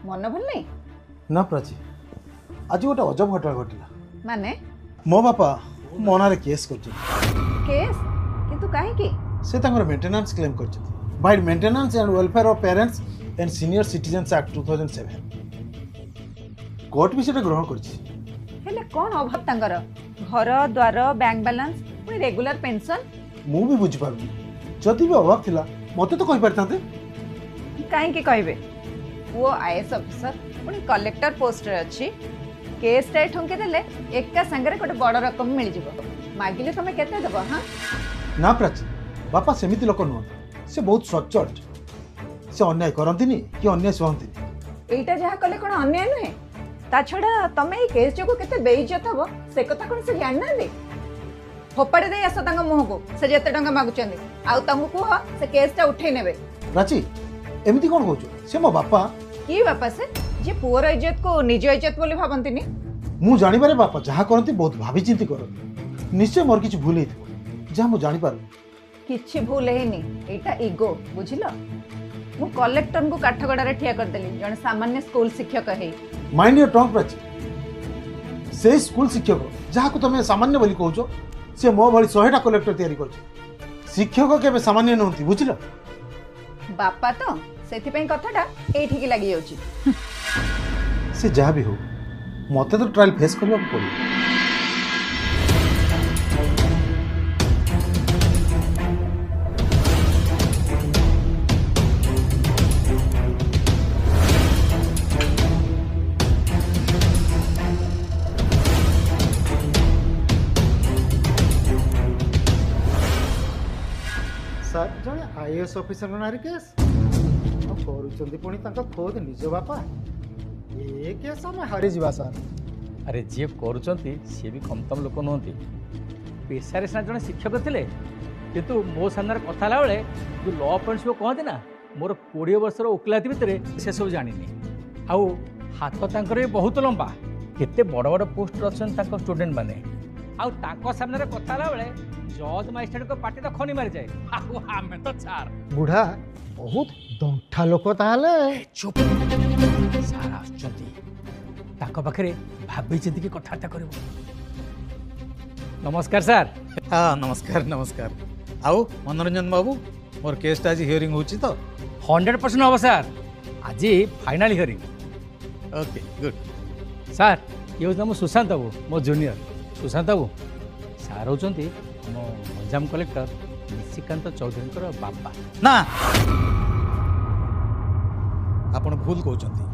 मन भल नहीं ना प्राची आज गोटे अजब घटना घटला माने मो बापा मो ना केस कर केस किंतु काहे की से तांकर मेंटेनेंस क्लेम कर by maintenance and welfare of parents and senior citizens act 2007 court भी सेटा ग्रहण कर हेले कौन अभाव तांकर घर द्वार बैंक बैलेंस पुनी रेगुलर पेंशन मु भी बुझी पारुनी जदि भी अभाव थिला मते तो कहि परतांते काहे की कहबे वो आईएएस ऑफिसर पुनी कलेक्टर पोस्ट रे अछि केस टाइ ठंके देले एका संगरे गोटे बड़ रकम मिल जिवो मागिले तमे केते देबो हां ना प्राची बापा सेमिति लोक नुह से बहुत सचोट से अन्याय करंतिनी कि अन्याय सहंतिनी एटा जहा कले कोन अन्याय नहे ता छडा तमे ए केस जोको केते बेइज्जत हबो से कथा कोन से जान ना दे फोपड़े दे आसो तांग मुह को से जेते टंगा मागुचंदी आउ तांगु कुह से केसटा उठै नेबे प्राची एमिति कोन कहउछ से मो बापा की बापा से जे पुअर इज्जत को निज इज्जत बोली भाबंतिनी मु जानि बारे बापा जहा करंती बहुत भाभी चिंती करंती निश्चय मोर किछ भूल हेतु जहा मु जानि पारु किछि भूल हेनी एटा इगो बुझिलो मु कलेक्टर को काठगड़ा रे ठिया कर देली जण सामान्य स्कूल शिक्षक है माइंड योर टंग प्राची से स्कूल शिक्षक जहा को तमे सामान्य बोली कहउछ से मो भली 100टा कलेक्टर तयारी करछ शिक्षक केबे सामान्य नहंती बुझिलो बापा तो सेथि पई कथाटा एठी की लागि जाउची से जहा भी हो मते तो ट्रायल फेस करबा पड़ो सर जड़े आईएएस ऑफिसर नारी केस करुँच पुणी खोद निज बापा ये केस आम हारी जा सर अरे जी करुँच सी भी कमतम लोक नुहति पेशारे सीना जड़े शिक्षक थे किंतु मो सामने कथा बेले जो लॉ पॉइंट सब कहते ना मोर 20 वर्षर ओकिलाती भितर से सब जानी आउ हाथ तांकर भी बहुत लंबा केते बड़ बड़ पोस्ट अच्छा स्टूडेंट मैंने आउ सामने कथा बेले जज मजिस्ट्रेट को पार्टी तो खनी मारी जाए आम तो छार बुढ़ा बहुत दंठा लोक ताहले चुप सार आखिरे भाभी चिंती की कथबार्ता कर नमस्कार सर हाँ नमस्कार नमस्कार आउ मनोरंजन बाबू मोर केसटा आज हियरिंग होची तो 100% हम सर आज final hearing okay good sir ये हूँ मो सुशांत बाबू मो जूनियर सुशांत बाबू सार होती मो गंजाम कलेक्टर निशिकांत चौधरी बापा ना आपण भूल कहते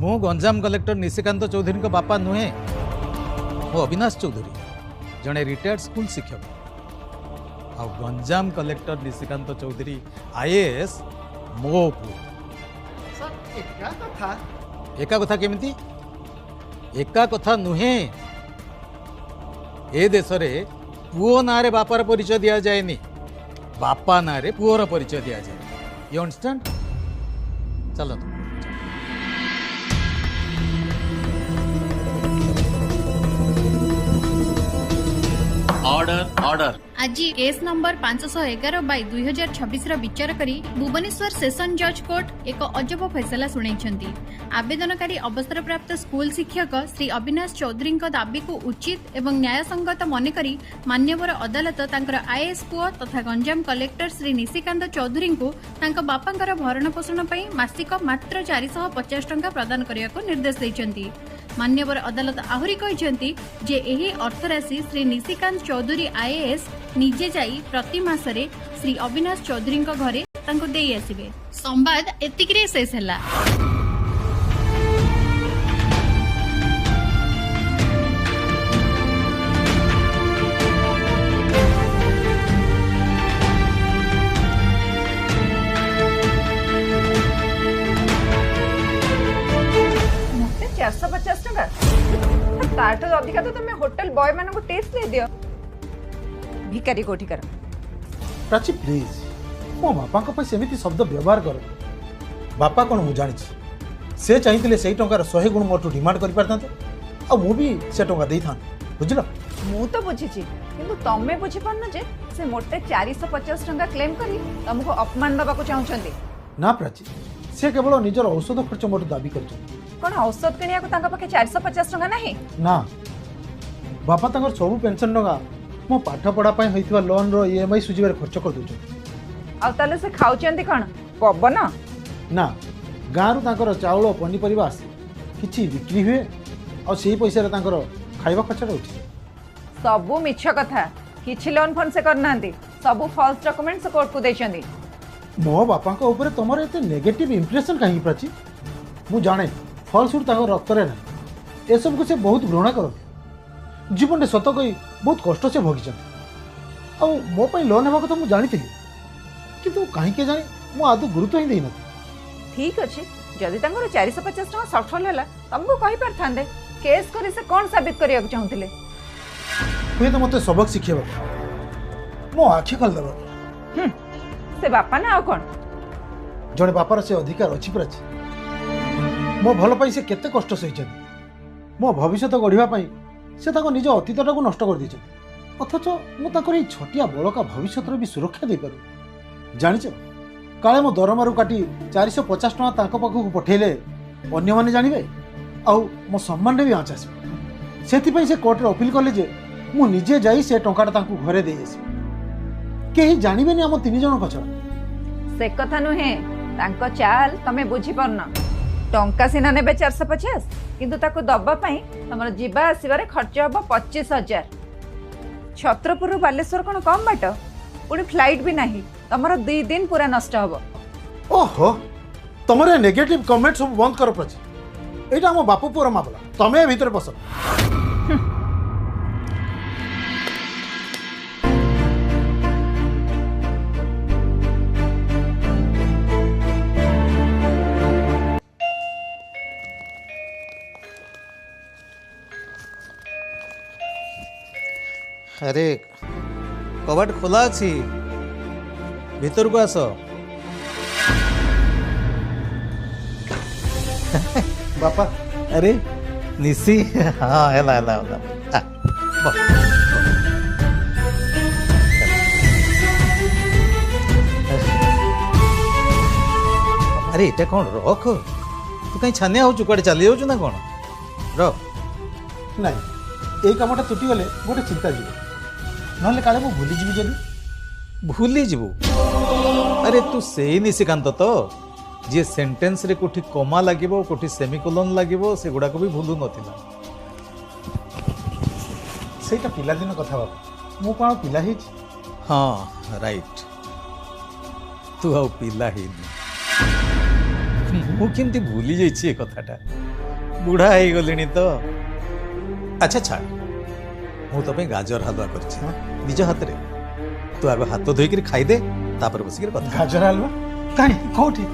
मु गंजाम कलेक्टर निशिकांत चौधरी बापा नुहे मो अविनाश चौधरी जड़े रिटायर्ड स्कूल शिक्षक आ गंजाम कलेक्टर निशिकांत चौधरी आईएएस मो पुओ सर एका कथा एका कथा केमिति एका कथा नुहे ए देश रे पुओ ना रे बापार परिचय दिया जाएनी बापा ना रे पुओर परिचय दिया जाए यू अंडरस्टैंड चलो तुम ऑर्डर ऑर्डर आज केस नंबर 511/2026 विचार करी भुवनेश्वर सेशन जज कोर्ट एक अजब फैसला सुनाई आवेदनकारी अवसर प्राप्त स्कूल शिक्षक श्री अविनाश चौधरी दाबी को उचित एवं न्यायसंगत मनेकरी मान्यवर अदालत तांकर आईएएस पुओ तथा गंजाम कलेक्टर श्री निशिकांत चौधरी को तांका बापांकर भरण पोषण पई मासिक मात्र 450 टंका प्रदान करने को निर्देश देइछन्ती। मान्यवर अदालत आहुरी कहिसेंती जे एही अर्थराशि श्री निशिकांत चौधरी आईएएस निजे जाई प्रति मासरे श्री अविनाश चौधरी घरे तांको देई आसिबे। संवाद एतिकरे शेष हला। मते 450 टका ताठो अधिका तो तुम होटल बॉय मान को टेस्ट दे दियो भिकारी कोठी कर प्राची प्लीज मो बापा को सेमिति शब्द व्यवहार कर बापा कौन मु जानी से चाहिए से टंकार 100 गुण मोटू डिमांड कर पारते आ मु भी से टंका दे था बुझल मु तो बुझी किंतु तमे बुझी पारन जे से मोटे 450 टका क्लेम करी तुमको अपमान दबा को चाहउछंती ना प्राची से केवल निजर औषध खर्च मोर दाबी कर कौन औषध किनिया को तांका पाखे 450 टका नहीं ना बापा तांकर सब पेंशन टका मो पाठ पढ़ा पई होइथिबा लोन रो ईएमआई सुझिबार खर्च कर दउछ आ ताले से खाउचंदी कौन पवन ना गाँव तांकर चाउल पनीपरिया आसे किछि बिक्री हुए और सेही पैसा रे तांकर खाइबा खर्च उठे सबू मिछ कथा किछि लोन फोन से करनांती सबू फॉल्स डॉक्यूमेंट्स कोर्ट को देचंदी मो बापा को ऊपर तुमर एते नेगेटिव इंप्रेशन कहीं प्राची मु जाने फलस्वरूप तांकर रक्त रे ना ए सब को से बहुत घृणा करते जीवन में सत कही बहुत कष्ट से भोगी आ मो पे लोन हेबा कथा मु जानी किंतु कहीं के जानी मु आदौ गुरुत्व ही देना ठीक अच्छे जदि तांकर 450 टका सफल होला तुमको कहि परथांदे केस करी से कौन साबित करिया को चाहुतिले हुए तो मते सबक शिखेबा मो आखि खोल देबा से बापा ना आ कौन जड़े बापार से अधिकार अच्छी प्राची मो भल पाई से केते कष्ट सही मो भविष्य गढ़ा से निज अतीतटा को नष्ट कर दी अथच मुझे छटिया बड़का भविष्य भी सुरक्षा दे पारू जाच काले मो दरमारू काटी 450 टका तांको पाखक पठेले अन्य माने जानिबे आउ मो सम्मान भी आँच आसो से कोर्ट रे अपील कले जे मु निजे जाई से टंकाटा तांको घरे दे आसी केही जानिबेनी आम 3 जण कछड़ा से कथा नुहे तांको चाल तमे बुझी परना टंका सिना नेबे 450 किंतु ताको दबा पई तमर जीवा आसीबारे खर्च हबो 25,000 छत्रपुर बालेश्वर कोन कम बाट पुणी फ्लाइट भी नाही तमर 2 दिन पूरा नष्ट हबो ओहो तमरे नेगेटिव कमेंट सब बंद कर प्राची एटा हम बापू पुरा मामला तमे भीतर बस अरे कबाट खोला अच्छी भीतर को आस बापा अरे निसी हाँ हेला हेला हेला आ, बस, अरे एटा कौन रख तू कहीं छानिया हो कुआड़े चली जाऊँ ना कौन रख नहीं यही कामटा तुटी गले गोटे चिंता जीव ना काले मु भूली जीवी जदि भूली जीवु अरे तू से निशिकांत तो जी सेंटेंस रे कोठी कमा लागिबो कोठी सेमिकोलन लागिबो से गुडा को भी भूलु नथिला सेटा पिला दिन कथा बापा मु कोन पिला ही हाँ राइट तू आउ पिला ही मु केमती भूली जाइछि ए कथाटा बुढ़ा हो गलिनी तो अच्छा छाड़ मु तो पे गाजर हलवा करछि निज हाथ रे तू आगे हाथ धोई खाई दे तापर बसिक कथा गाजर हलवा काई कोठी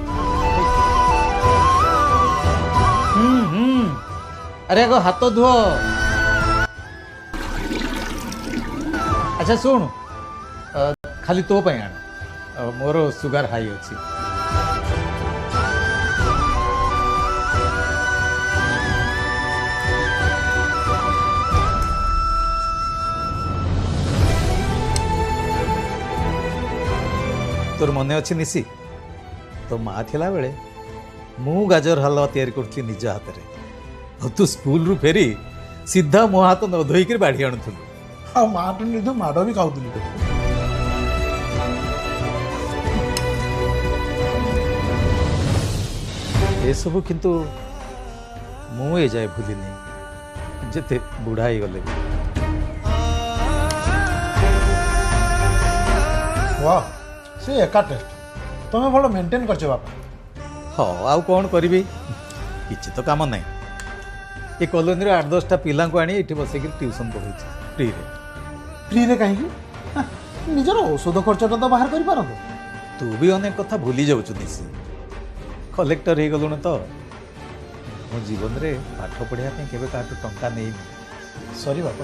अरे आगो हाथ धो अच्छा सुन खाली तो पे आण मोर सुगर हाई अच्छी तोर मने अच्छी निशी तो माँ थिला बेले मु गाजर हलवा तैयारी करथि निज हाथ रे और तू स्कूल रु फेरी सीधा मो हाथ न धोई कर बाढ़ी आणुथुलु आ माटू निध माड़ भी खाऊली ए सब किंतु मु ए जाए भूली नहीं जेते बुढ़ा ही गले वाह से एका टेस्ट तुम भल मेंटेन करछ बापा हाँ आउ कौन करी किसी तो काम नहीं ये कॉलोनी 8-10टा पिला आनी ये बसिक ट्यूशन पढ़े फ्री फ्री रे कहीं निजर औषध खर्चटा तो बाहर कर पारत तू भी अनेक कथा भूली जाऊँ निशी कलेक्टर हो गलुण तो मो जीवन रे पाठ पढ़ाई केवे काटू टंका नहीं सॉरी बापा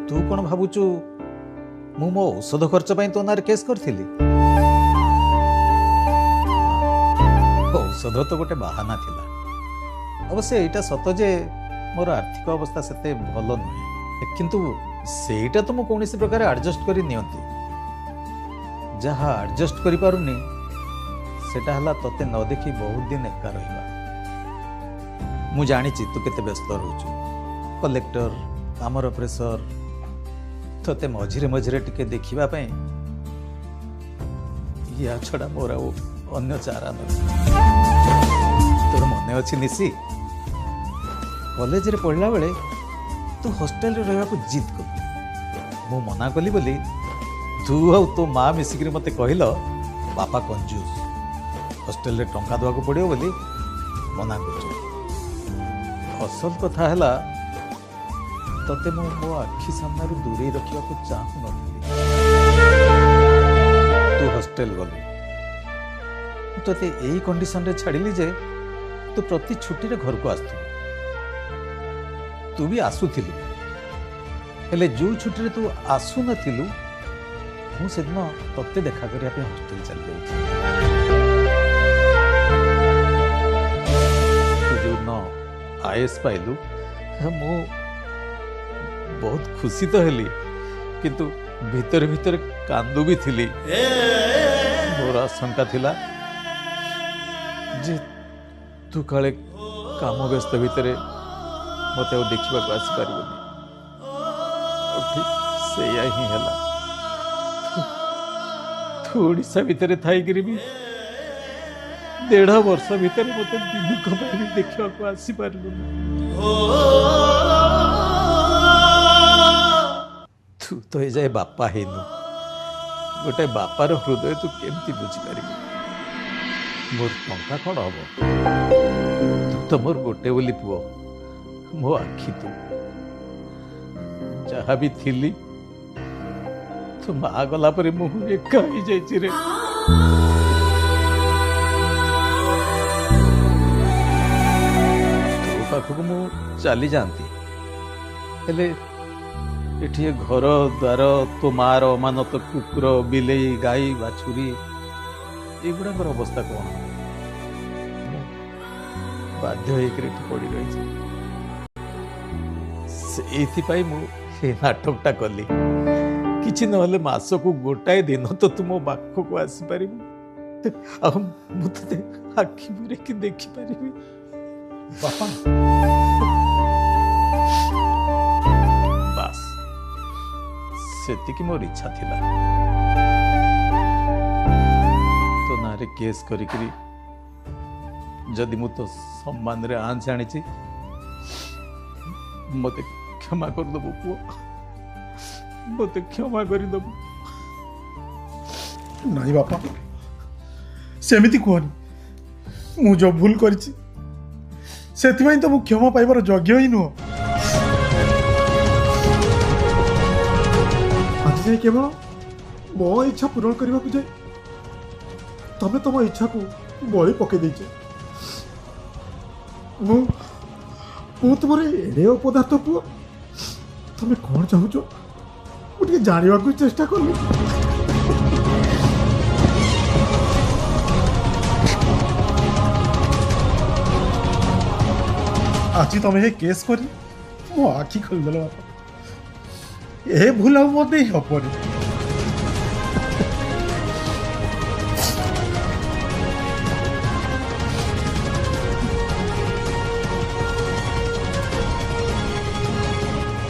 तू कौन भावुचु मु मो औषध खर्च तो ना केस करी क्रोध तो गोटे बाहाना थिला। अवश्य एटा सत जे मोर आर्थिक अवस्था सेते भल नुहे, किंतु सेटा तो मु कौन प्रकार एडजस्ट करी नियंती। जहा एडजस्ट करि पारुनी सेटा हला तते न देखी बहुत दिन एका रहिबा। मु जानी तू केते व्यस्त रहउछु, कलेक्टर कामर प्रेशर, तते मझिरे मझिरे टिके देखिबा पई या छड़ा मोर अन्य चारा न। तोर मने अछि निसी, कॉलेज रे पढ़ला बेले तू हॉस्टल रे रहबा को जिद कर। मु मना कली बोली तू आ तो माँ मिसिक मते कहल बापा कंजूस, हॉस्टल रे टंका दवा को पड़ियो बोली मना कर। असल कथा है तते मो आखि सामने दूरे रखा चाहू न। तू हॉस्टल गलु, ते यही कंडीशन रे छाड़िली जे तू प्रति छुट्टी रे घर को आसतु। तू भी आसुथिलु, हेले जो छुट्टी रे तू आसु नथिलु मु सेदिन तते देखा करिया पे हॉस्टल चल जाउछि। तू जो न आईएस पाइलु मु बहुत खुशी तो हेली, किंतु भीतर भीतर कांदू भी थिली। मोर आशंका थिला जे तू काले काम व्यस्त भितर मत देखा आसपार। ठीक से ही है, तू ओडिशा भितर थी भी 1.5 वर्ष भितर मत दिन देखा आसपार। तू तो ये जाए बापा हेनु, गोटे बापार हृदय तू केमती बुझीपार। मोर टंका कौन हम, तू तो मोर गोटे बोली पुओ, मो आखि तू जहाँ भी थिली तू माँ गला पर मुँह एका ही जाइछि रे। तो पाखक मु चली जाती, हेले एठी घर द्वार तो मार अमानत कुकुर बिलेई गाई बाछुरी एगुड़ाकर अवस्था कौन, बाध्य होकर पड़ी रही। से नाटकटा कली किसी नहले मास को गोटाए दिन तो तुम पाख को आसपार, मुझे आखि मुरे कि देखिपारि। बापा बास सेतिकी मोर इच्छा थिला। तो नारे केस करी जदि मु तो सम्मान रे आंच आनी मते क्षमा कर दबो पुओ, मते क्षमा कर दबो। नहीं बापा सेमिति कहनी, मु जो भूल करिछि सेतिमाई तो मु क्षमा पाइबार योग्य ही नुह। आज जाए केवल मो इच्छा पूरण करने को जाए तबे तुम इच्छा को बलि पकई देचे। मु तुम एड़े अपदार्थ पुओ, तुम कौन चाहूच मुझे जानवा को चेष्टा कली। आज तुम ये केस करी मो आखि खोलदेल बापा, ए भूल आ मत हपनी।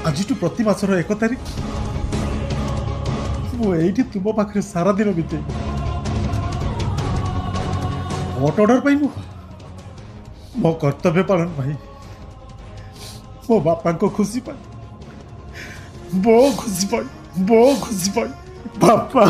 आज प्रति मासर 1 तारिख मुझे तुम पाखे सारा दिन बीते कोर्ट ऑर्डर पाई मो कर्तव्य पालन भाई मो बापा को खुशी पाई, बो खुशी पाई बापा।